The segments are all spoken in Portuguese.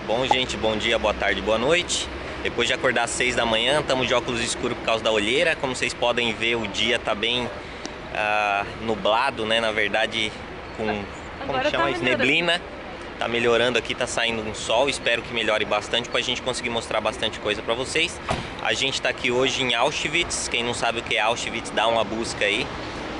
Bom, gente, bom dia, boa tarde, boa noite. Depois de acordar às 6 da manhã, estamos de óculos escuros por causa da olheira. Como vocês podem ver, o dia está bem nublado, né? Na verdade, como que chama isso? Neblina. Tá melhorando aqui, tá saindo um sol. Espero que melhore bastante para a gente conseguir mostrar bastante coisa para vocês. A gente está aqui hoje em Auschwitz. Quem não sabe o que é Auschwitz, dá uma busca aí.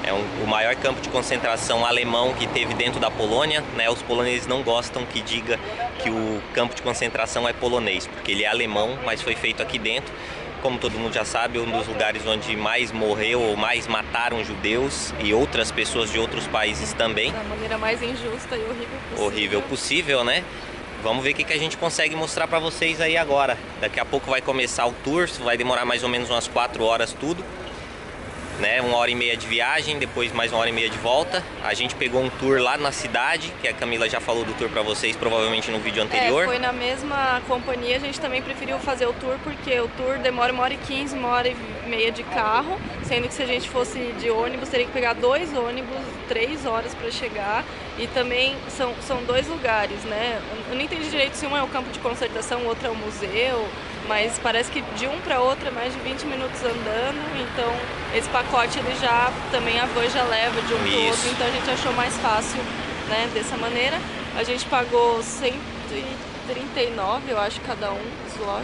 É o maior campo de concentração alemão que teve dentro da Polônia, né? Os poloneses não gostam que diga que o campo de concentração é polonês, porque ele é alemão, mas foi feito aqui dentro. Como todo mundo já sabe, um dos lugares onde mais morreu ou mais mataram judeus e outras pessoas de outros países também. Da maneira mais injusta e horrível possível. Horrível possível, né? Vamos ver o que a gente consegue mostrar para vocês aí agora. Daqui a pouco vai começar o tour, vai demorar mais ou menos umas 4 horas tudo. Né, 1h30 de viagem, depois mais 1h30 de volta. A gente pegou um tour lá na cidade, que a Camila já falou do tour pra vocês, provavelmente no vídeo anterior. Foi na mesma companhia, a gente também preferiu fazer o tour, porque o tour demora 1h15, 1h30 de carro, sendo que se a gente fosse de ônibus, teria que pegar 2 ônibus, 3 horas para chegar. E também são 2 lugares, né? Eu não entendi direito se um é o campo de concentração, o outro é o museu, mas parece que de um para outro é mais de 20 minutos andando, então esse pacote ele já, também a van já leva de um para o outro, então a gente achou mais fácil, né, dessa maneira. A gente pagou 139, eu acho, cada um, slot.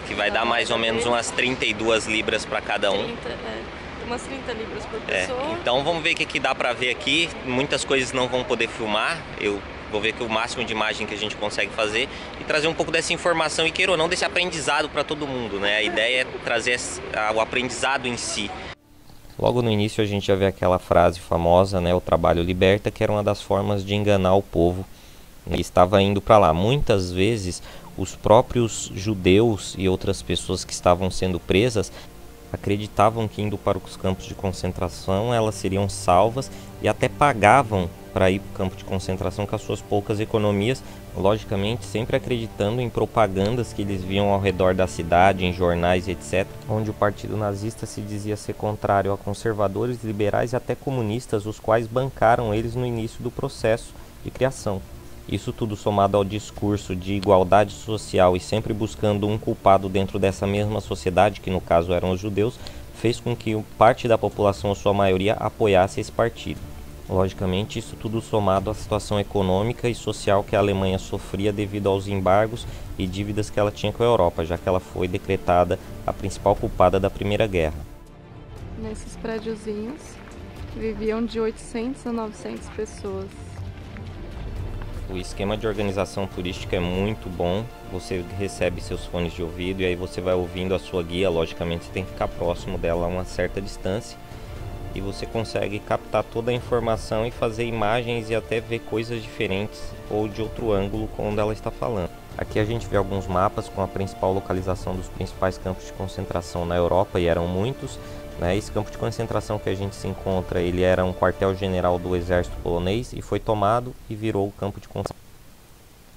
Que vai dar mais ou menos umas 32 libras para cada um. Umas 30 libras por pessoa. Então vamos ver o que dá para ver aqui. Muitas coisas não vão poder filmar, eu vou ver que o máximo de imagem que a gente consegue fazer e trazer um pouco dessa informação e, queira ou não, desse aprendizado para todo mundo, né? A ideia é trazer o aprendizado em si. Logo no início a gente já vê aquela frase famosa, né? O trabalho liberta, que era uma das formas de enganar o povo que estava indo para lá. Muitas vezes os próprios judeus e outras pessoas que estavam sendo presas acreditavam que indo para os campos de concentração elas seriam salvas e até pagavam para ir para o campo de concentração com as suas poucas economias, logicamente sempre acreditando em propagandas que eles viam ao redor da cidade, em jornais, etc., onde o partido nazista se dizia ser contrário a conservadores, liberais e até comunistas, os quais bancaram eles no início do processo de criação. Isso tudo somado ao discurso de igualdade social e sempre buscando um culpado dentro dessa mesma sociedade, que no caso eram os judeus, fez com que parte da população, a sua maioria, apoiasse esse partido. Logicamente, isso tudo somado à situação econômica e social que a Alemanha sofria devido aos embargos e dívidas que ela tinha com a Europa, já que ela foi decretada a principal culpada da Primeira Guerra. Nesses prédiozinhos viviam de 800 a 900 pessoas. O esquema de organização turística é muito bom, você recebe seus fones de ouvido e aí você vai ouvindo a sua guia, logicamente você tem que ficar próximo dela a uma certa distância e você consegue captar toda a informação e fazer imagens e até ver coisas diferentes ou de outro ângulo quando ela está falando. Aqui a gente vê alguns mapas com a principal localização dos principais campos de concentração na Europa, e eram muitos. Esse campo de concentração que a gente se encontra, ele era um quartel-general do exército polonês e foi tomado e virou o campo de concentração.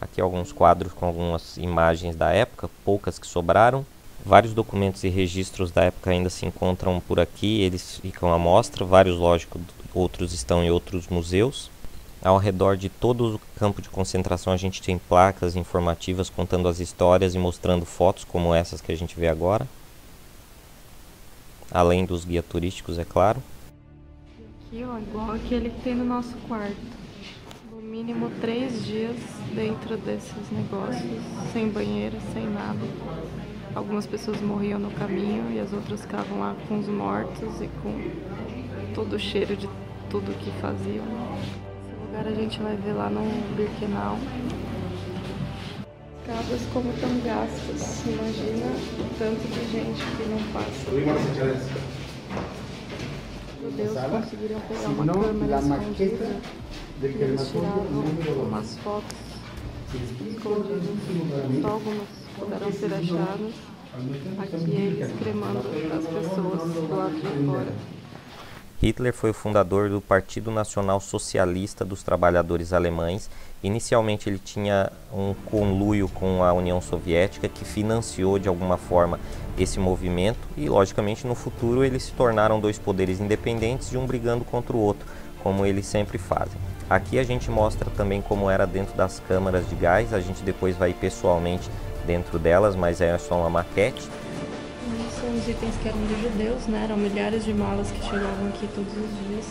Aqui alguns quadros com algumas imagens da época, poucas que sobraram. Vários documentos e registros da época ainda se encontram por aqui, eles ficam à mostra, vários, lógico, outros estão em outros museus. Ao redor de todo o campo de concentração a gente tem placas informativas contando as histórias e mostrando fotos como essas que a gente vê agora. Além dos guias turísticos, é claro. Aqui, ó, igual aquele que tem no nosso quarto. No mínimo 3 dias dentro desses negócios, sem banheiro, sem nada. Algumas pessoas morriam no caminho e as outras ficavam lá com os mortos e com todo o cheiro de tudo que faziam. Esse lugar a gente vai ver lá no Birkenau. Casas como estão gastas, imagina o tanto de gente que não passa. Meu Deus, conseguiram pegar uma câmera escondida e eles tiravam umas fotos escondidas, só algumas puderam ser achadas. Aqui eles cremando as pessoas do lado de fora. Hitler foi o fundador do Partido Nacional Socialista dos Trabalhadores Alemães. Inicialmente ele tinha um conluio com a União Soviética, que financiou de alguma forma esse movimento, e logicamente no futuro eles se tornaram 2 poderes independentes e um brigando contra o outro, como eles sempre fazem. Aqui a gente mostra também como era dentro das câmaras de gás, a gente depois vai ir pessoalmente dentro delas, mas é só uma maquete. São os itens que eram dos judeus, né? Eram milhares de malas que chegavam aqui todos os dias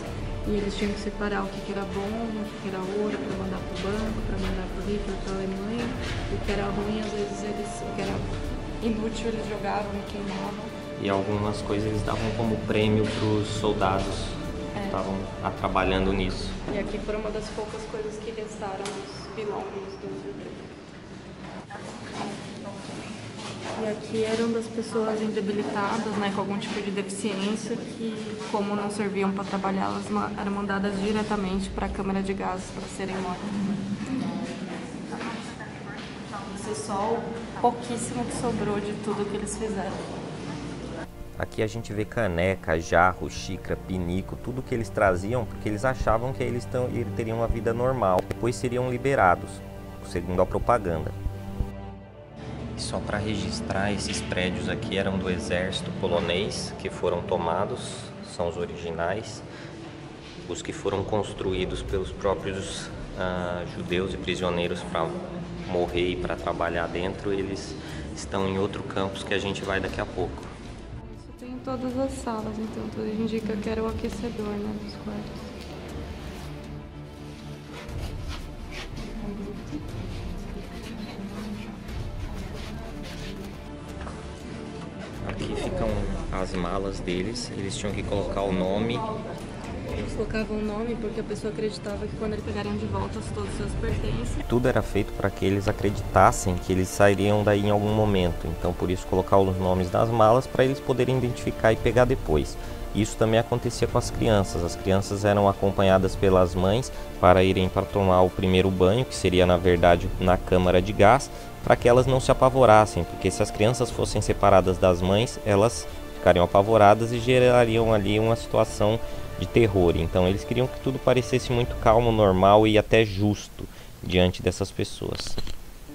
e eles tinham que separar o que era bom, o que era ouro para mandar para o banco, para mandar para o Hitler, para a Alemanha. O que era ruim, às vezes o que era inútil, eles jogavam e queimavam. E algumas coisas eles davam como prêmio para os soldados que estavam trabalhando nisso. E aqui foram uma das poucas coisas que restaram dos pilões dos judeus. E aqui eram das pessoas debilitadas, né, com algum tipo de deficiência, que como não serviam para trabalhar, elas eram mandadas diretamente para a câmara de gás para serem mortas. Isso é só o pouquíssimo que sobrou de tudo que eles fizeram. Aqui a gente vê caneca, jarro, xícara, pinico, tudo que eles traziam porque eles achavam que eles teriam uma vida normal, depois seriam liberados, segundo a propaganda. Só para registrar, esses prédios aqui eram do exército polonês, que foram tomados, são os originais. Os que foram construídos pelos próprios judeus e prisioneiros para morrer e para trabalhar dentro, eles estão em outro campus que a gente vai daqui a pouco. Isso tem em todas as salas, então tudo indica que era o aquecedor, né, dos quartos. Aqui ficam as malas deles, eles tinham que colocar o nome. Eles colocavam o nome porque a pessoa acreditava que quando eles pegariam de volta todos os seus pertences. Tudo era feito para que eles acreditassem que eles sairiam daí em algum momento, então por isso colocar os nomes das malas para eles poderem identificar e pegar depois. Isso também acontecia com as crianças eram acompanhadas pelas mães para irem para tomar o primeiro banho, que seria na verdade na câmara de gás, para que elas não se apavorassem, porque se as crianças fossem separadas das mães, elas ficariam apavoradas e gerariam ali uma situação de terror. Então eles queriam que tudo parecesse muito calmo, normal e até justo diante dessas pessoas.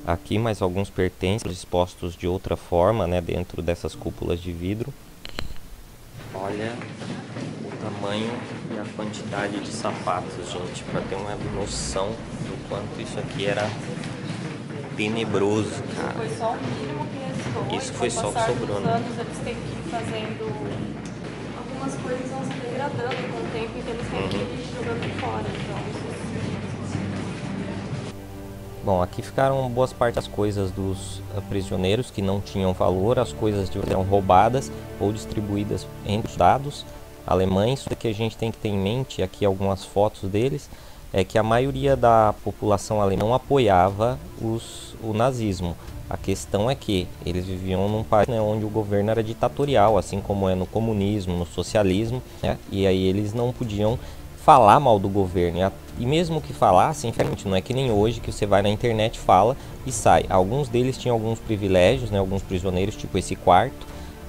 Aqui mais alguns pertences expostos de outra forma, né, dentro dessas cúpulas de vidro. Olha o tamanho e a quantidade de sapatos, gente, para ter uma noção do quanto isso aqui era tenebroso, cara. Foi só o mínimo que restou. Isso foi só o que sobrou, né? Anos, eles têm que ir fazendo algumas coisas, vão se degradando com o tempo, então eles têm que ir jogando fora. Então, Bom, aqui ficaram boas partes das coisas dos prisioneiros que não tinham valor, as coisas eram roubadas ou distribuídas entre os soldados alemães. O que a gente tem que ter em mente, aqui algumas fotos deles, é que a maioria da população alemã apoiava o nazismo. A questão é que eles viviam num país, né, onde o governo era ditatorial, assim como é no comunismo, no socialismo, né, e aí eles não podiam falar mal do governo. E mesmo que falassem, não é que nem hoje que você vai na internet, fala e sai. Alguns deles tinham alguns privilégios, né, alguns prisioneiros, tipo esse quarto,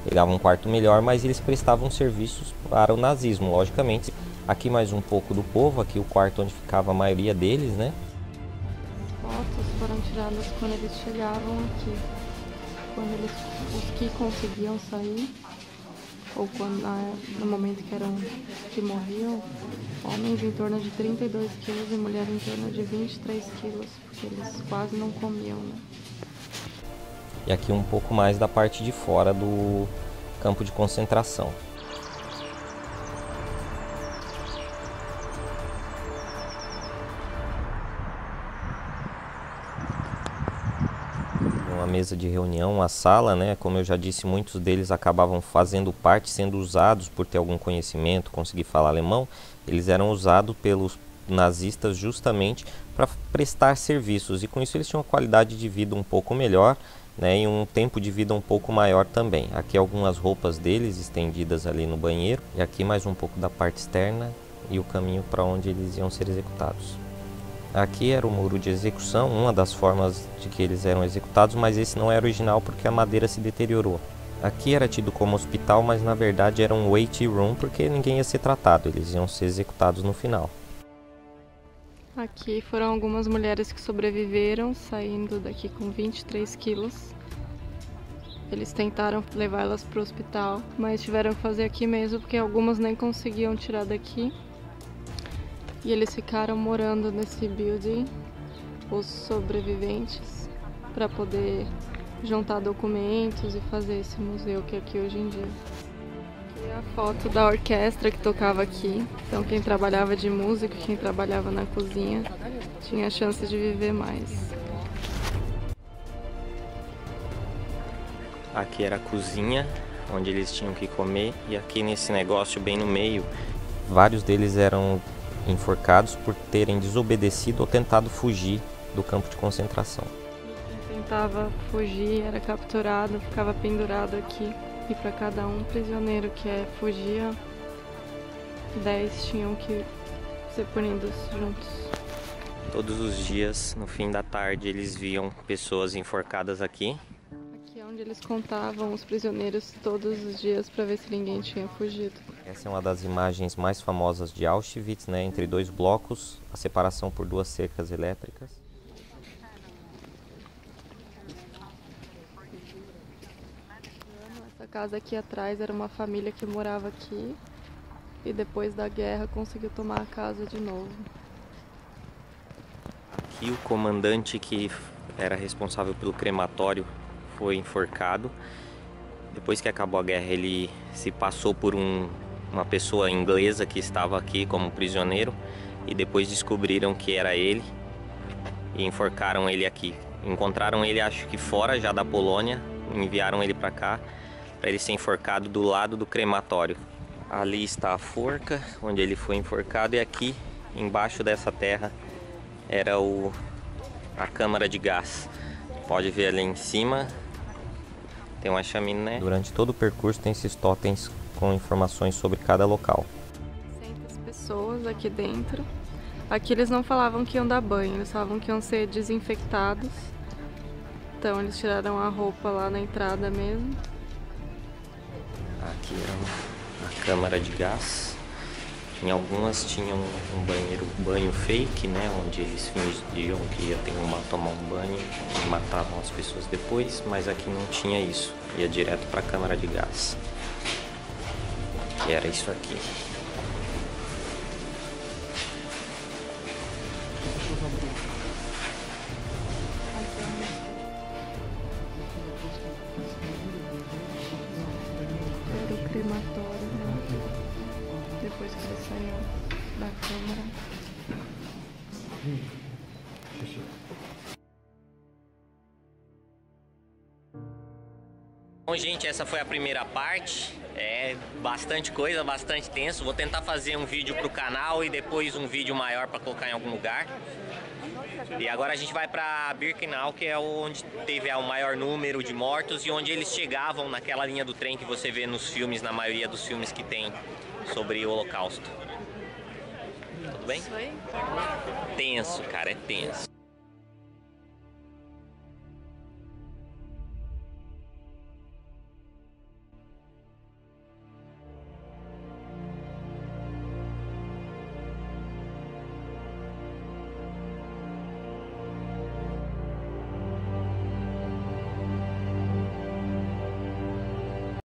pegavam um quarto melhor, mas eles prestavam serviços para o nazismo, logicamente. Aqui mais um pouco do povo, aqui o quarto onde ficava a maioria deles, né? As fotos foram tiradas quando eles chegavam aqui. Quando os que conseguiam sair, ou quando, no momento que morriam, homens em torno de 32 quilos e mulheres em torno de 23 quilos, porque eles quase não comiam, né? E aqui um pouco mais da parte de fora do campo de concentração. Mesa de reunião, uma sala, né? Como eu já disse, muitos deles acabavam fazendo parte, sendo usados por ter algum conhecimento, conseguir falar alemão. Eles eram usados pelos nazistas justamente para prestar serviços e com isso eles tinham uma qualidade de vida um pouco melhor, né? E um tempo de vida um pouco maior também. Aqui algumas roupas deles estendidas ali no banheiro e aqui mais um pouco da parte externa e o caminho para onde eles iam ser executados. Aqui era o muro de execução, uma das formas de que eles eram executados, mas esse não era original porque a madeira se deteriorou. Aqui era tido como hospital, mas na verdade era um waiting room porque ninguém ia ser tratado, eles iam ser executados no final. Aqui foram algumas mulheres que sobreviveram, saindo daqui com 23 quilos. Eles tentaram levá-las para o hospital, mas tiveram que fazer aqui mesmo porque algumas nem conseguiam tirar daqui. E eles ficaram morando nesse building, os sobreviventes, para poder juntar documentos e fazer esse museu que é aqui hoje em dia. Aqui é a foto da orquestra que tocava aqui. Então quem trabalhava de música, quem trabalhava na cozinha, tinha a chance de viver mais. Aqui era a cozinha, onde eles tinham que comer, e aqui nesse negócio bem no meio, vários deles eram enforcados por terem desobedecido ou tentado fugir do campo de concentração. Quem tentava fugir era capturado, ficava pendurado aqui. E para cada um prisioneiro que fugia, 10 tinham que ser punidos juntos. Todos os dias, no fim da tarde, eles viam pessoas enforcadas aqui. Aqui é onde eles contavam os prisioneiros todos os dias para ver se ninguém tinha fugido. Essa é uma das imagens mais famosas de Auschwitz, né? Entre dois blocos, a separação por 2 cercas elétricas. Essa casa aqui atrás era uma família que morava aqui e depois da guerra conseguiu tomar a casa de novo. Aqui o comandante que era responsável pelo crematório foi enforcado. Depois que acabou a guerra, ele se passou por uma pessoa inglesa que estava aqui como prisioneiro e depois descobriram que era ele e enforcaram ele aqui. Encontraram ele, acho que fora já da Polônia, enviaram ele para cá para ele ser enforcado do lado do crematório. Ali está a forca onde ele foi enforcado e aqui embaixo dessa terra era a câmara de gás. Pode ver ali em cima, tem uma chaminé. Durante todo o percurso tem esses totens com informações sobre cada local. 600 pessoas aqui dentro. Aqui eles não falavam que iam dar banho, eles falavam que iam ser desinfectados. Então eles tiraram a roupa lá na entrada mesmo. Aqui era a câmara de gás. Em algumas tinham um banho fake, né? Onde eles fingiam que ia tomar um banho e matavam as pessoas depois, mas aqui não tinha isso. Ia direto para a câmara de gás. Que era isso aqui. Era o crematório, né? Depois que ele saiu da câmara. Bom, gente, essa foi a primeira parte. É bastante coisa, bastante tenso. Vou tentar fazer um vídeo pro canal e depois um vídeo maior para colocar em algum lugar. E agora a gente vai para Birkenau, que é onde teve o maior número de mortos e onde eles chegavam naquela linha do trem que você vê nos filmes, na maioria dos filmes que tem sobre o Holocausto. Tudo bem? Isso aí? Tenso, cara, é tenso.